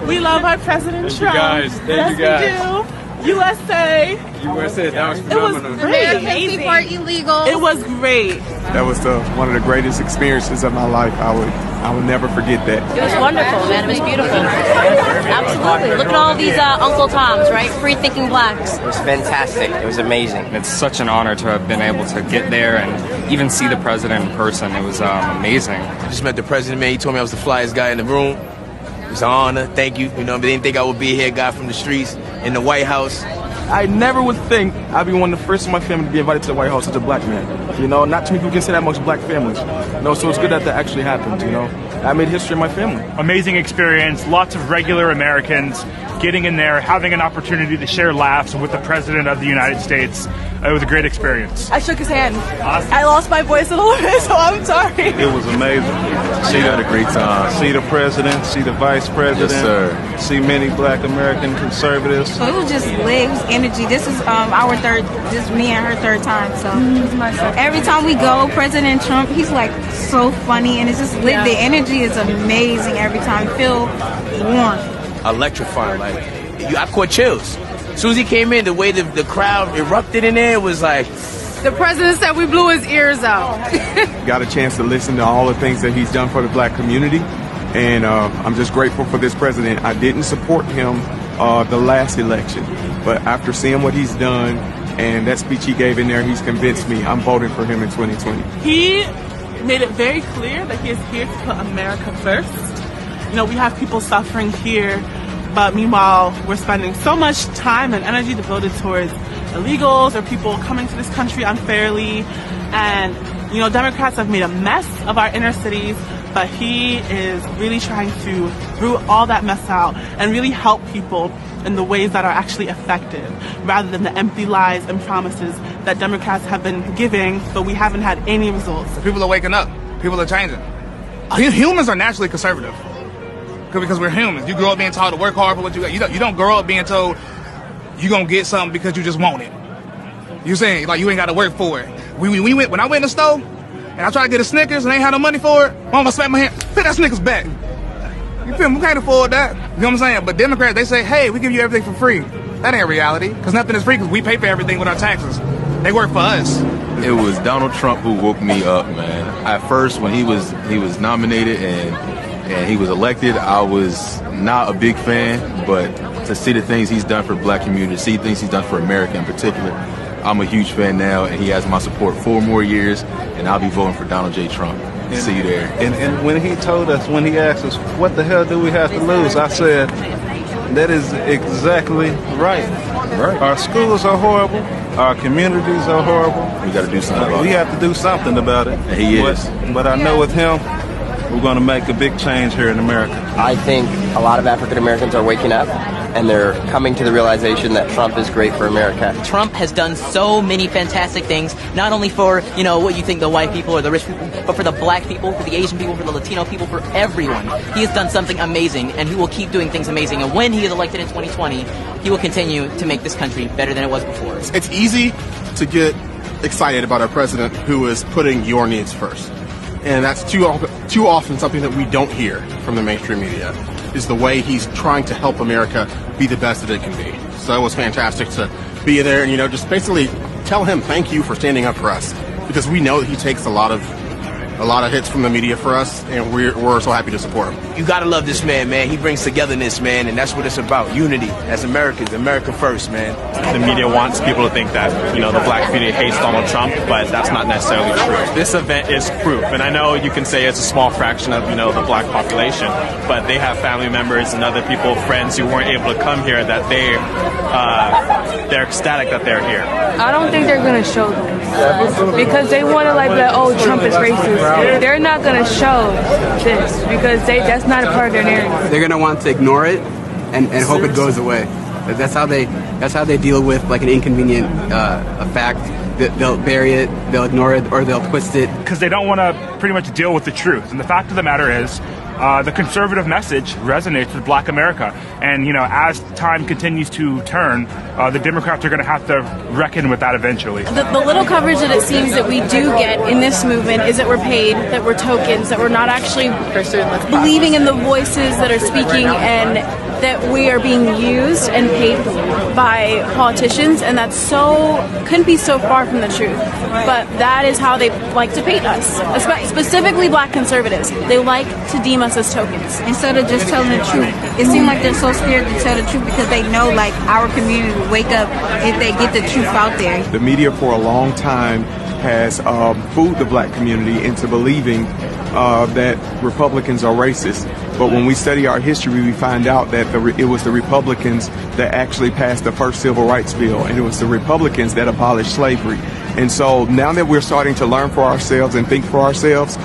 We love our President Trump. Thank you guys. We do. USA. USA, that was It was phenomenal. great. American people are illegal. It was great. That was one of the greatest experiences of my life. I would never forget that. It was wonderful, man. It was beautiful. Absolutely. Look at all these Uncle Toms, right? Free-thinking blacks. It was fantastic. It was amazing. It's such an honor to have been able to get there and even see the president in person. It was amazing. I just met the president, man. He told me I was the flyest guy in the room. It was an honor. Thank you. You know, they didn't think I would be here, guy from the streets in the White House. I never would think I'd be one of the first in my family to be invited to the White House as a black man. You know, not too many people can say that amongst black families. You know, so it's good that that actually happened, you know. I made history in my family. Amazing experience, lots of regular Americans getting in there, having an opportunity to share laughs with the President of the United States. It was a great experience. I shook his hand. Awesome. I lost my voice a little bit, so I'm sorry. It was amazing. She had a great time. See the president, see the vice president, Yes, sir. see many black American conservatives. So it was just lit. It was energy. This is our third, just me and her third time. So every time we go, President Trump, he's like so funny, and it's just lit. The energy is amazing every time. Feel warm. Electrifying, like, I caught chills. As soon as he came in, the way the crowd erupted in there was like... The president said we blew his ears out. Got a chance to listen to all the things that he's done for the black community, and I'm just grateful for this president. I didn't support him the last election, but after seeing what he's done and that speech he gave in there, he's convinced me. I'm voting for him in 2020. He made it very clear that he is here to put America first. You know, we have people suffering here, but meanwhile, we're spending so much time and energy devoted towards illegals or people coming to this country unfairly. And, you know, Democrats have made a mess of our inner cities, but he is really trying to root all that mess out and really help people in the ways that are actually effective, rather than the empty lies and promises that Democrats have been giving, but we haven't had any results. People are waking up. People are changing. Humans are naturally conservative. Because we're humans. You grow up being told to work hard for what you got. You don't grow up being told you're going to get something because you just want it. You're saying, like, you ain't got to work for it. When I went in the store and I tried to get a Snickers and I ain't had no money for it, Mama smacked my hand, put that Snickers back. You feel me? We can't afford that. You know what I'm saying? But Democrats, they say, hey, we give you everything for free. That ain't reality, because nothing is free, because we pay for everything with our taxes. They work for us. It was Donald Trump who woke me up, man. At first, when he was nominated and he was elected, I was not a big fan, but to see the things he's done for the black community, see things he's done for America in particular, I'm a huge fan now, and he has my support 4 more years, and I'll be voting for Donald J. Trump. See you there. And when he told us, when he asked us, what the hell do we have to lose? I said, that is exactly right. Our schools are horrible. Our communities are horrible. We got to do something about it. We have to do something about it. And he is. But I know with him, we're going to make a big change here in America. I think a lot of African Americans are waking up, and they're coming to the realization that Trump is great for America. Trump has done so many fantastic things, not only for, you know, what you think the white people or the rich people, but for the black people, for the Asian people, for the Latino people, for everyone. He has done something amazing, and he will keep doing things amazing. And when he is elected in 2020, he will continue to make this country better than it was before. It's easy to get excited about our president who is putting your needs first. And that's too often something that we don't hear from the mainstream media, is the way he's trying to help America be the best that it can be. So it was fantastic to be there and, you know, just basically tell him thank you for standing up for us, because we know that he takes a lot of hits from the media for us, and we're so happy to support him. You gotta love this man, man. He brings togetherness, man, and that's what it's about. Unity as Americans, America first, man. The media wants people to think that, you know, the black community hates Donald Trump, but that's not necessarily true. This event is proof, and I know you can say it's a small fraction of, you know, the black population, but they have family members and other people, friends who weren't able to come here, that they're ecstatic that they're here. I don't think they're going to show this because they want to like, oh, Trump is racist. They're not going to show this because that's not a part of their narrative. They're going to want to ignore it and hope it goes away. That's how they deal with like an inconvenient a fact. They'll bury it, they'll ignore it, or they'll twist it. Because they don't want to pretty much deal with the truth. And the fact of the matter is, the conservative message resonates with Black America. And, as time continues to turn, the Democrats are going to have to reckon with that eventually. The little coverage that it seems that we do get in this movement is that we're paid, that we're tokens, that we're not actually believing in the voices that are speaking, and that we are being used and paid by politicians, and that's couldn't be so far from the truth. But that is how they like to paint us, specifically Black conservatives. They like to deem us as tokens. Instead of just telling the truth. It seems like they're so scared to tell the truth because they know, like, our community will wake up if they get the truth out there. The media for a long time has fooled the Black community into believing that Republicans are racist. But when we study our history, we find out that it was the Republicans that actually passed the first Civil Rights Bill, and it was the Republicans that abolished slavery. And so now that we're starting to learn for ourselves and think for ourselves,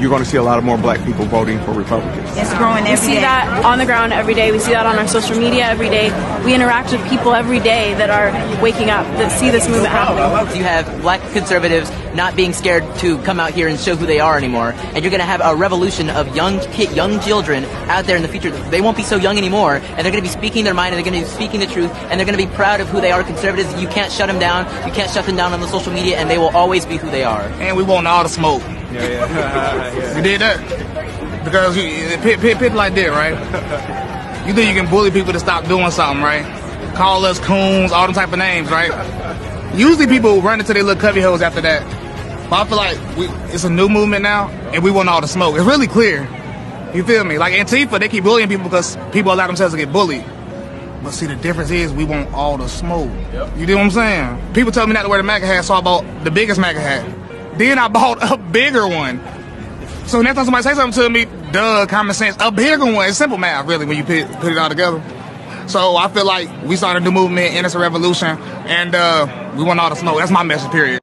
you're going to see a lot of more Black people voting for Republicans. It's growing every day. We see that on the ground every day. We see that on our social media every day. We interact with people every day that are waking up, that see this movement happening. You have Black conservatives not being scared to come out here and show who they are anymore, and you're going to have a revolution of young children out there in the future. They won't be so young anymore, and they're going to be speaking their mind, and they're going to be speaking the truth, and they're going to be proud of who they are. Conservatives, you can't shut them down. You can't shut them down on the social media, and they will always be who they are. And we want all the smoke. You did that? Because people like that, right? You think you can bully people to stop doing something, right? Call us coons, all them type of names, right? Usually people run into their little cubby holes after that. But I feel like it's a new movement now, and we want all the smoke. It's really clear. You feel me? Like Antifa, they keep bullying people because people allow themselves to get bullied. But see, the difference is we want all the smoke. You know what I'm saying? People tell me not to wear the MAGA hat, so I bought the biggest MAGA hat. Then I bought a bigger one. So next time somebody say something to me, duh, common sense, a bigger one. It's simple math, really, when you put it all together. So I feel like we started a new movement, and it's a revolution, and we want all the smoke. That's my message, period.